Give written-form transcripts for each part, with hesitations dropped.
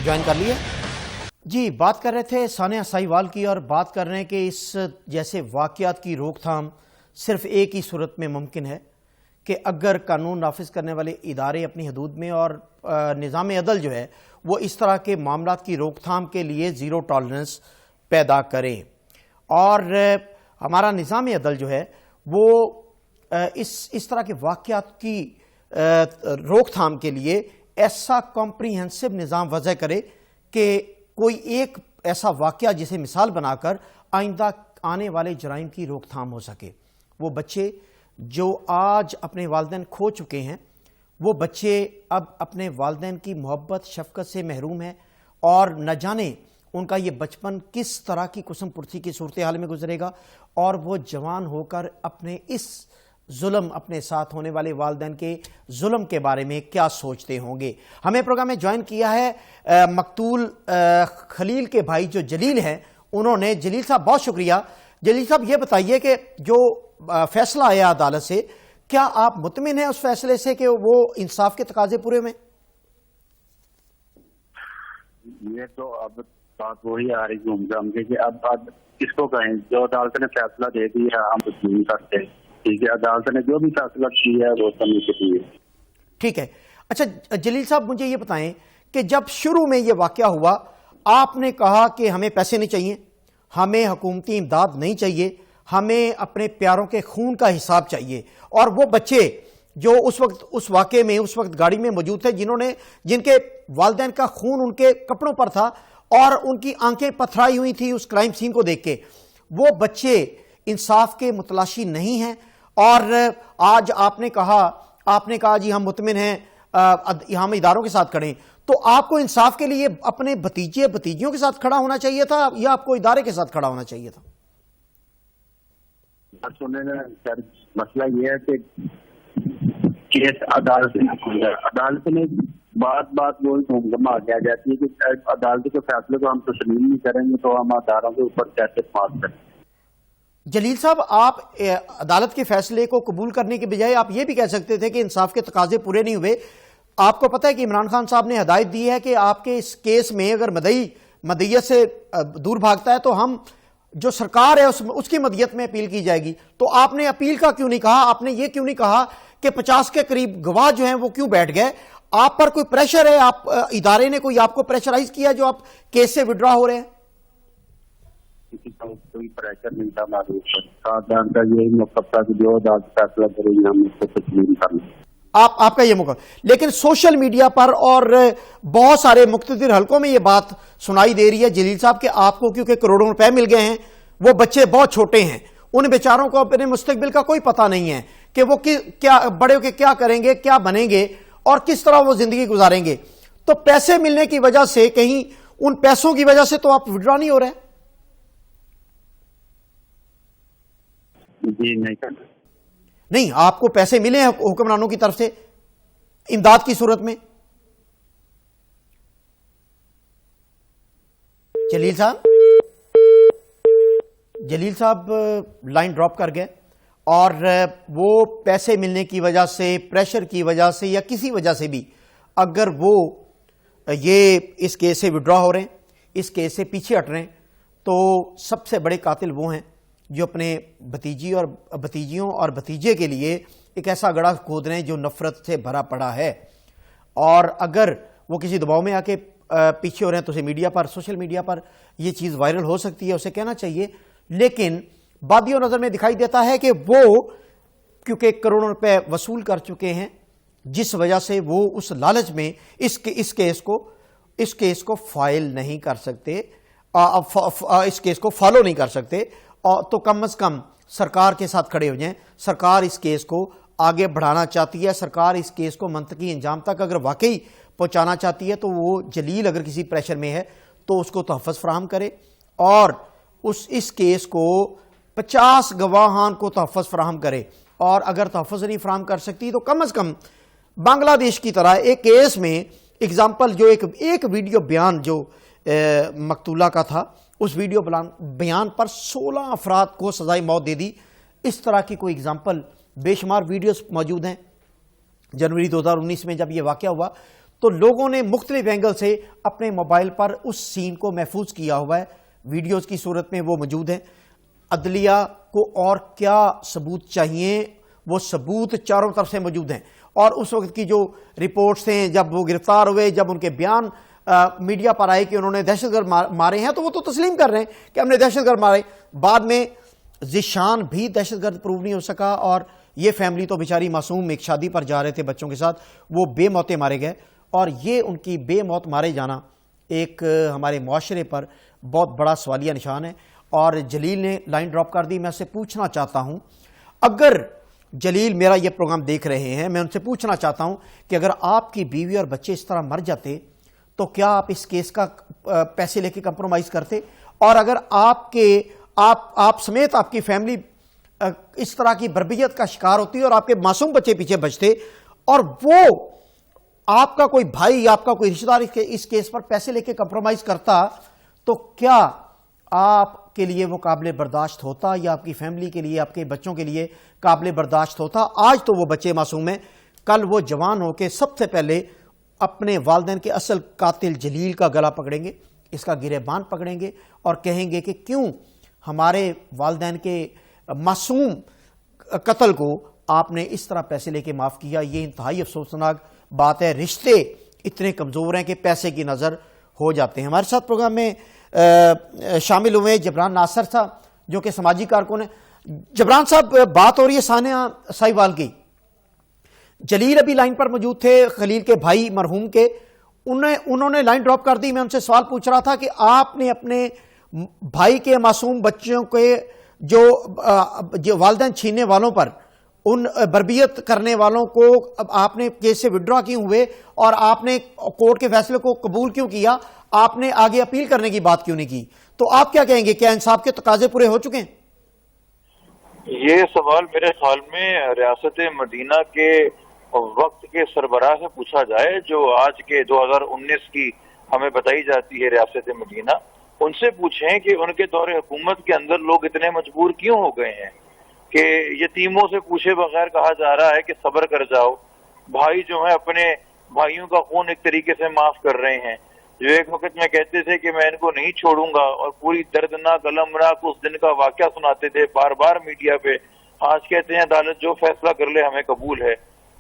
Join کر لیے جی. بات کر رہے تھے ثانیہ ساہیوال کی اور بات کر رہے ہیں کہ اس جیسے واقعات کی روک تھام صرف ایک ہی صورت میں ممکن ہے کہ اگر قانون نافذ کرنے والے ادارے اپنی حدود میں اور نظام عدل جو ہے وہ اس طرح کے معاملات کی روک تھام کے لیے زیرو ٹالرنس پیدا کریں. اور ہمارا نظام عدل جو ہے وہ اس طرح کے واقعات کی روک تھام کے لیے ایسا کمپریہنسو نظام وضع کرے کہ کوئی ایک ایسا واقعہ جسے مثال بنا کر آئندہ آنے والے جرائم کی روک تھام ہو سکے. وہ بچے جو آج اپنے والدین کھو چکے ہیں وہ بچے اب اپنے والدین کی محبت شفقت سے محروم ہیں اور نہ جانے ان کا یہ بچپن کس طرح کی قسم پرسی کی صورتحال میں گزرے گا اور وہ جوان ہو کر اپنے اس ظلم اپنے ساتھ ہونے والے والدین کے ظلم کے بارے میں کیا سوچتے ہوں گے. ہمیں پروگرام میں جوائن کیا ہے مقتول خلیل کے بھائی جو جلیل ہیں. انہوں نے جلیل صاحب بہت شکریہ. جلیل صاحب یہ بتائیے کہ جو فیصلہ آیا عدالت سے کیا آپ مطمئن ہیں اس فیصلے سے کہ وہ انصاف کے تقاضے پورے ہوئے؟ یہ تو اب بات وہی آ رہی گھوم جام کے کہ اب کس کو کہیں جو عدالت نے فیصلہ دے دیا ہم کچھ نہیں کرتے. ٹھیک ہے عدالت نے جو بھی فیصلہ کیا ہے وہ سمجھ کے دیے. ٹھیک ہے. اچھا جلیل صاحب مجھے یہ بتائیں کہ جب شروع میں یہ واقعہ ہوا آپ نے کہا کہ ہمیں پیسے نہیں چاہیے, ہمیں حکومتی امداد نہیں چاہیے, ہمیں اپنے پیاروں کے خون کا حساب چاہیے. اور وہ بچے جو اس وقت اس واقعے میں اس وقت گاڑی میں موجود تھے جن کے والدین کا خون ان کے کپڑوں پر تھا اور ان کی آنکھیں پتھرائی ہوئی تھی اس کرائم سین کو دیکھ کے, وہ بچے انصاف کے متلاشی نہیں ہیں. اور آج آپ نے کہا جی ہم مطمئن ہیں ہم اداروں کے ساتھ کھڑے ہیں. تو آپ کو انصاف کے لیے اپنے بھتیجیوں کے ساتھ کھڑا ہونا چاہیے تھا یا آپ کو ادارے کے ساتھ کھڑا ہونا چاہیے تھا؟ مسئلہ یہ ہے کہ کیس عدالت نے بات وہ گما کیا جاتی ہے کہ عدالت کے فیصلے کو ہم تسلیم نہیں کریں گے تو ہم اداروں کے اوپر کیسے پاس کریں. جلیل صاحب آپ عدالت کے فیصلے کو قبول کرنے کے بجائے آپ یہ بھی کہہ سکتے تھے کہ انصاف کے تقاضے پورے نہیں ہوئے. آپ کو پتہ ہے کہ عمران خان صاحب نے ہدایت دی ہے کہ آپ کے اس کیس میں اگر مدعیت سے دور بھاگتا ہے تو ہم جو سرکار ہے اس کی مدعیت میں اپیل کی جائے گی. تو آپ نے اپیل کا کیوں نہیں کہا؟ آپ نے یہ کیوں نہیں کہا کہ 50 کے قریب گواہ جو ہیں وہ کیوں بیٹھ گئے؟ آپ پر کوئی پریشر ہے؟ آپ ادارے نے کوئی آپ کو پریشرائز کیا جو آپ کیس سے وڈرا ہو رہے ہیں؟ کوئی پریشر نہیں تھا یہی موقع تھا کہ جو فیصلہ کرے گی ہم اس کو تسلیم کرنا. آپ کا یہ موقع, لیکن سوشل میڈیا پر اور بہت سارے مقتدر حلقوں میں یہ بات سنائی دے رہی ہے جلیل صاحب کہ آپ کو کیونکہ کروڑوں روپے مل گئے ہیں, وہ بچے بہت چھوٹے ہیں, ان بیچاروں کو اپنے مستقبل کا کوئی پتہ نہیں ہے کہ وہ کیا بڑے ہو کے کیا کریں گے, کیا بنیں گے اور کس طرح وہ زندگی گزاریں گے. تو پیسے ملنے کی وجہ سے کہیں ان پیسوں کی وجہ سے تو آپ وڈرا نہیں ہو رہے؟ جی نہیں, آپ کو پیسے ملے ہیں حکمرانوں کی طرف سے امداد کی صورت میں؟ جلیل صاحب لائن ڈراپ کر گئے. اور وہ پیسے ملنے کی وجہ سے, پریشر کی وجہ سے یا کسی وجہ سے بھی اگر وہ یہ اس کیس سے وڈرا ہو رہے ہیں, اس کیس سے پیچھے ہٹ رہے ہیں, تو سب سے بڑے قاتل وہ ہیں جو اپنے بھتیجیوں اور بھتیجے کے لیے ایک ایسا گڑھا کھود رہے ہیں جو نفرت سے بھرا پڑا ہے. اور اگر وہ کسی دباؤ میں آ کے پیچھے ہو رہے ہیں تو سوشل میڈیا پر یہ چیز وائرل ہو سکتی ہے, اسے کہنا چاہیے. لیکن بادیوں نظر میں دکھائی دیتا ہے کہ وہ کیونکہ کروڑوں روپے وصول کر چکے ہیں, جس وجہ سے وہ اس لالچ میں اس کیس کو فائل نہیں کر سکتے, اس کیس کو فالو نہیں کر سکتے. تو کم از کم سرکار کے ساتھ کھڑے ہو جائیں. سرکار اس کیس کو آگے بڑھانا چاہتی ہے, سرکار اس کیس کو منطقی انجام تک اگر واقعی پہنچانا چاہتی ہے تو وہ جلیل اگر کسی پریشر میں ہے تو اس کو تحفظ فراہم کرے اور اس کیس کو 50 گواہان کو تحفظ فراہم کرے. اور اگر تحفظ نہیں فراہم کر سکتی تو کم از کم بنگلہ دیش کی طرح ایک کیس میں اگزامپل جو ایک ویڈیو بیان جو مقتولہ کا تھا, اس ویڈیو بیان پر 16 افراد کو سزائے موت دے دی. اس طرح کی کوئی اگزامپل بے شمار ویڈیوز موجود ہیں. جنوری 2019 میں جب یہ واقعہ ہوا تو لوگوں نے مختلف اینگل سے اپنے موبائل پر اس سین کو محفوظ کیا ہوا ہے، ویڈیوز کی صورت میں وہ موجود ہیں۔ عدلیہ کو اور کیا ثبوت چاہیے، وہ ثبوت چاروں طرف سے موجود ہیں، اور اس وقت کی جو رپورٹس ہیں جب وہ گرفتار ہوئے، جب ان کے بیان میڈیا پر آئے کہ انہوں نے دہشت گرد مارے ہیں، تو وہ تو تسلیم کر رہے ہیں کہ ہم نے دہشت گرد مارے۔ بعد میں ذیشان بھی دہشت گرد پروو نہیں ہو سکا، اور یہ فیملی تو بیچاری معصوم ایک شادی پر جا رہے تھے بچوں کے ساتھ، وہ بے موتیں مارے گئے، اور یہ ان کی بے موت مارے جانا ایک ہمارے معاشرے پر بہت بڑا سوالیہ نشان ہے۔ اور جلیل نے لائن ڈراپ کر دی۔ میں اس سے پوچھنا چاہتا ہوں، اگر جلیل میرا یہ پروگرام دیکھ رہے ہیں، میں ان سے پوچھنا چاہتا ہوں کہ اگر آپ کی بیوی اور بچے اس طرح مر جاتے تو کیا آپ اس کیس کا پیسے لے کے کمپرومائز کرتے؟ اور اگر آپ سمیت آپ کی فیملی اس طرح کی بربریت کا شکار ہوتی اور آپ کے معصوم بچے پیچھے بچتے، اور وہ آپ کا کوئی بھائی، آپ کا کوئی رشتہ دار اس کیس پر پیسے لے کے کمپرومائز کرتا، تو کیا آپ کے لیے وہ قابل برداشت ہوتا، یا آپ کی فیملی کے لیے، آپ کے بچوں کے لیے قابل برداشت ہوتا؟ آج تو وہ بچے معصوم ہیں، کل وہ جوان ہو کے سب سے پہلے اپنے والدین کے اصل قاتل جلیل کا گلا پکڑیں گے، اس کا گریبان پکڑیں گے، اور کہیں گے کہ کیوں ہمارے والدین کے معصوم قتل کو آپ نے اس طرح پیسے لے کے معاف کیا۔ یہ انتہائی افسوسناک بات ہے، رشتے اتنے کمزور ہیں کہ پیسے کی نظر ہو جاتے ہیں۔ ہمارے ساتھ پروگرام میں شامل ہوئے جبران ناصر صاحب، جو کہ سماجی کارکن ہیں۔ جبران صاحب، بات ہو رہی ہے ثانیہ سائیوال کی، جلیل ابھی لائن پر موجود تھے، خلیل کے بھائی مرحوم کے، انہوں نے لائن ڈراپ کر دی۔ میں ان سے سوال پوچھ رہا تھا کہ آپ نے اپنے بھائی کے معصوم بچوں کے جو والدین چھیننے والوں پر، ان بربریت کرنے والوں کو آپ نے کیس سے وڈرا کیوں ہوئے، اور آپ نے کورٹ کے فیصلے کو قبول کیوں کیا؟ آپ نے آگے اپیل کرنے کی بات کیوں نہیں کی؟ تو آپ کیا کہیں گے، کیا انصاف کے تقاضے پورے ہو چکے ہیں؟ یہ سوال میرے خیال میں ریاست مدینہ کے وقت کے سربراہ سے پوچھا جائے، جو آج کے 2019 کی ہمیں بتائی جاتی ہے ریاست مدینہ، ان سے پوچھیں کہ ان کے دور حکومت کے اندر لوگ اتنے مجبور کیوں ہو گئے ہیں کہ یتیموں سے پوچھے بغیر کہا جا رہا ہے کہ صبر کر جاؤ۔ بھائی جو ہیں اپنے بھائیوں کا خون ایک طریقے سے معاف کر رہے ہیں، جو ایک وقت میں کہتے تھے کہ میں ان کو نہیں چھوڑوں گا، اور پوری دردناک المناک اس دن کا واقعہ سناتے تھے بار بار میڈیا پہ، آج کہتے ہیں عدالت جو فیصلہ کر لے ہمیں قبول ہے۔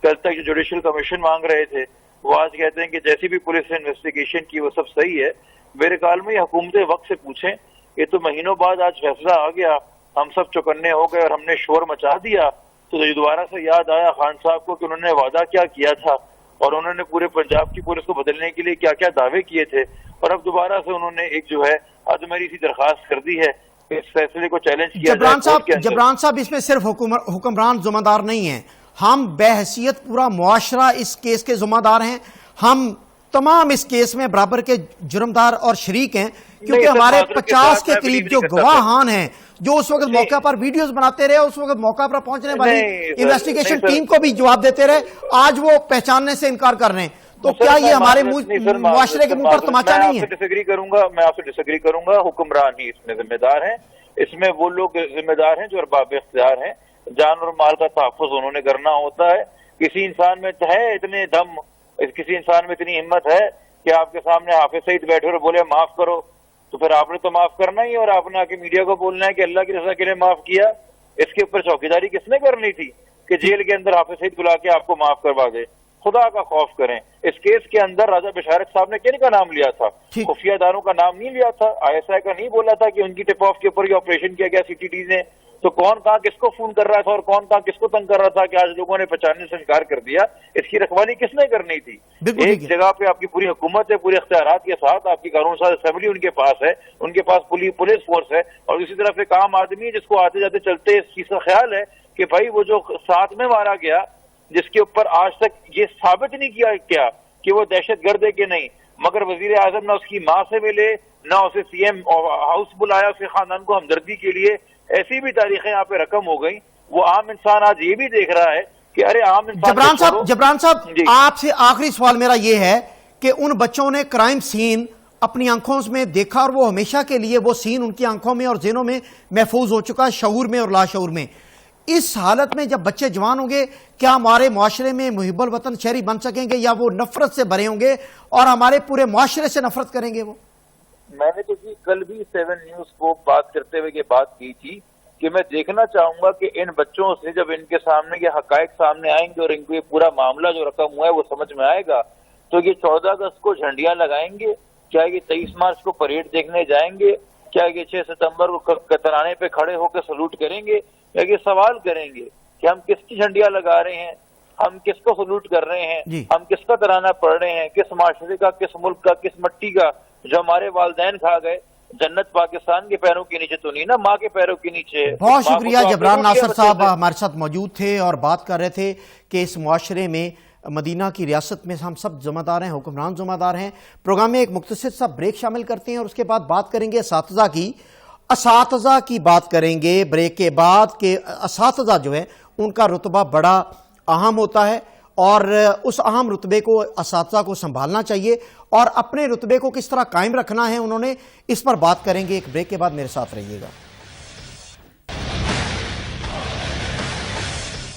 کل تک جو جوڈیشل کمیشن مانگ رہے تھے، وہ آج کہتے ہیں کہ جیسی بھی پولیس نے انویسٹیگیشن کی وہ سب صحیح ہے۔ میرے خیال میں یہ حکومت وقت سے پوچھیں، یہ تو مہینوں بعد آج فیصلہ آ گیا، ہم سب چوکنے ہو گئے اور ہم نے شور مچا دیا، تو یہ دوبارہ سے یاد آیا خان صاحب کو کہ انہوں نے وعدہ کیا کیا تھا، اور انہوں نے پورے پنجاب کی پولیس کو بدلنے کے لیے کیا کیا دعوے کیے تھے، اور اب دوبارہ سے انہوں نے ایک جو ہے ادمیری سی درخواست کر دی ہے کہ اس فیصلے کو چیلنج کیا جائے۔ جبران صاحب، اس میں صرف حکمران ذمہ دار نہیں ہیں، ہم بے حیثیت پورا معاشرہ اس کیس کے ذمہ دار ہیں، ہم تمام اس کیس میں برابر کے جرمدار اور شریک ہیں، کیونکہ ہمارے 50 کے قریب جو گواہان ہیں، جو اس وقت موقع پر ویڈیوز بناتے رہے، اس وقت موقع پر پہنچنے والی انویسٹیگیشن ٹیم کو بھی جواب دیتے رہے، آج وہ پہچاننے سے انکار کر رہے ہیں، تو کیا یہ ہمارے معاشرے کے منہ پر تماچا نہیں ہے؟ میں آپ سے ڈس ایگری کروں گا، حکمران ہی اس میں ذمہ دار ہیں، اس میں وہ لوگ ذمہ دار ہیں جو ارباب اختیار ہیں، جان اور مال کا تحفظ انہوں نے کرنا ہوتا ہے۔ کسی انسان میں ہے اتنے دم، کسی انسان میں اتنی ہمت ہے کہ آپ کے سامنے حافظ سعید بیٹھے اور بولے معاف کرو، تو پھر آپ نے تو معاف کرنا ہی، اور آپ نے آ کے میڈیا کو بولنا ہے کہ اللہ کی رضا کے لیے معاف کیا۔ اس کے اوپر چوکیداری کس نے کرنی تھی کہ جیل کے اندر حافظ سعید بلا کے آپ کو معاف کروا دے؟ خدا کا خوف کریں۔ اس کیس کے اندر راجہ بشارت صاحب نے کن کا نام لیا تھا؟ خفیہ اداروں کا نام نہیں لیا تھا، ISI کا نہیں بولا تھا کہ ان کی ٹپ آف کے اوپر یہ آپریشن کیا گیا CTD نے، تو کون کہاں کس کو فون کر رہا تھا اور کون کہاں کس کو تنگ کر رہا تھا کہ آج لوگوں نے پہچاننے سے انکار کر دیا؟ اس کی رکھوالی کس نے کرنی تھی؟ ایک جگہ پہ آپ کی پوری حکومت ہے، پورے اختیارات کے ساتھ، آپ کی قانون ساز اسمبلی ان کے پاس ہے، ان کے پاس پولیس فورس ہے، اور دوسری طرف ایک عام آدمی ہے جس کو آتے جاتے چلتے اس چیز کا خیال ہے کہ بھائی وہ جو ساتھ میں مارا گیا، جس کے اوپر آج تک یہ ثابت نہیں کیا گیا کہ وہ دہشت گرد ہے کہ نہیں، مگر وزیر اعظم نہ اس کی ماں سے ملے، نہ اسے CM ہاؤس بلایا اس کے خاندان کو ہمدردی کے لیے، ایسی بھی تاریخیں یہاں پہ رقم ہو گئی۔ وہ عام انسان آج یہ بھی دیکھ رہا ہے کہ ارے عام انسان۔ جبران صاحب، آپ سے آخری سوال میرا یہ ہے کہ ان بچوں نے کرائم سین اپنی آنکھوں میں دیکھا، اور وہ ہمیشہ کے لیے وہ سین ان کی آنکھوں میں اور ذہنوں میں محفوظ ہو چکا، شعور میں اور لاشعور میں۔ اس حالت میں جب بچے جوان ہوں گے کیا ہمارے معاشرے میں محب الوطن شہری بن سکیں گے یا وہ نفرت سے بھرے ہوں گے اور ہمارے پورے معاشرے سے نفرت کریں گے وہ؟ میں نے تو کل بھی 7 نیوز کو بات کرتے ہوئے یہ بات کی تھی کہ میں دیکھنا چاہوں گا کہ ان بچوں سے جب ان کے سامنے یہ حقائق سامنے آئیں گے اور ان کو یہ پورا معاملہ جو رقم ہوا ہے وہ سمجھ میں آئے گا تو یہ 14 اگست کو جھنڈیاں لگائیں گے، کیا یہ 23 مارچ کو پریڈ دیکھنے جائیں گے، کیا یہ 6 ستمبر کو ترانے پہ کھڑے ہو کے سلوٹ کریں گے، یا یہ سوال کریں گے کہ ہم کس کی جھنڈیاں لگا رہے ہیں، ہم کس کو سلوٹ کر رہے ہیں، ہم کس کا ترانہ پڑھ رہے ہیں، کس معاشرے کا، کس ملک کا، کس مٹی کا، جو ہمارے والدین کھا گئے۔ جنت پاکستان کے پیروں کے نیچے تو نہیں نا، ماں کے پیروں کے نیچے۔ بہت شکریہ جبران ناصر صاحب ہمارے ساتھ موجود تھے اور بات کر رہے تھے کہ اس معاشرے میں مدینہ کی ریاست میں ہم سب ذمہ دار ہیں، حکمران ذمہ دار ہیں۔ پروگرام میں ایک مختصر سا بریک شامل کرتے ہیں اور اس کے بعد بات کریں گے اساتذہ کی بات کریں گے بریک کے بعد کہ اساتذہ جو ہے ان کا رتبہ بڑا اہم ہوتا ہے اور اس اہم رتبے کو اساتذہ کو سنبھالنا چاہیے اور اپنے رتبے کو کس طرح قائم رکھنا ہے انہوں نے، اس پر بات کریں گے ایک بریک کے بعد۔ میرے ساتھ رہیے گا۔